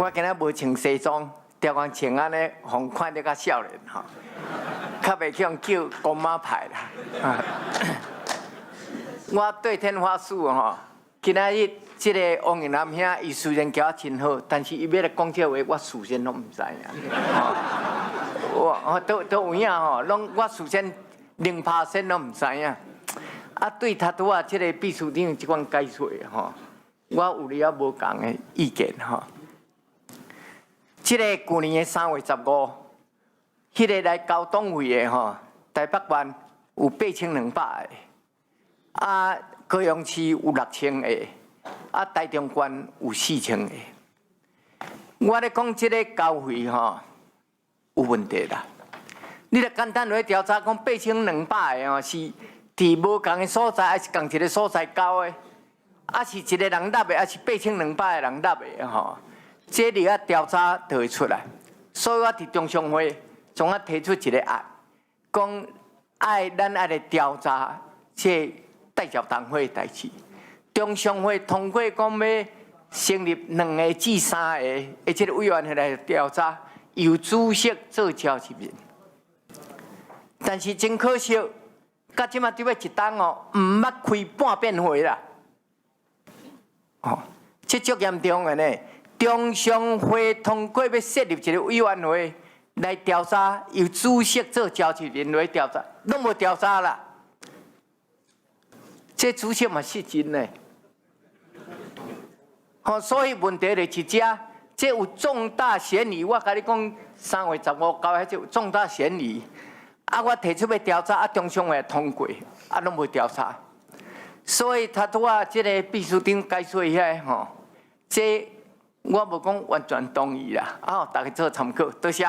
我今仔无穿西装，调讲穿安尼，互看得较少年吼，较袂去用叫公妈牌啦。我对天发誓吼，今仔日即个王永南兄，伊虽然交我真好，但是伊要来讲这话，我事先拢毋知影。我都有影吼，拢我事先0%拢毋知影。啊，对他拄啊，即个秘书长即款解说吼，我有哩啊无共的意见吼。即个去年的3月15，迄个来交党会的吼，台北县有8200个，啊，高雄市有6000个，啊，台中县有4000个。我咧讲即个交会吼有问题啦。你著简单来调查，讲8200个吼是伫无共的所在，还是共一个所在交的？啊，是一个人纳的，还是8200个人纳的吼？这里啊调查就会出来，所以我伫中常会总啊提出一个案，讲咱爱来调查这代表党会的代志。中常会通过讲要成立2个至3个，而且委员会来调查，由主席做召集人。但是真可惜，到即马伫要一档哦，毋捌开半遍会啦。哦，这足严重的呢。中常会通过要设立一个委员会来调查，由主席做召集人来调查，拢无调查啦。这主席嘛失真呢。哦，所以问题就是这，这有重大嫌疑。我甲你讲，3月15交迄有重大嫌疑。啊，我提出要调查，啊，中常会通过，啊，拢无调查。所以他拄啊，这个秘书长解说遐吼，这。我无讲完全同意啦，啊，大家做参考，多谢。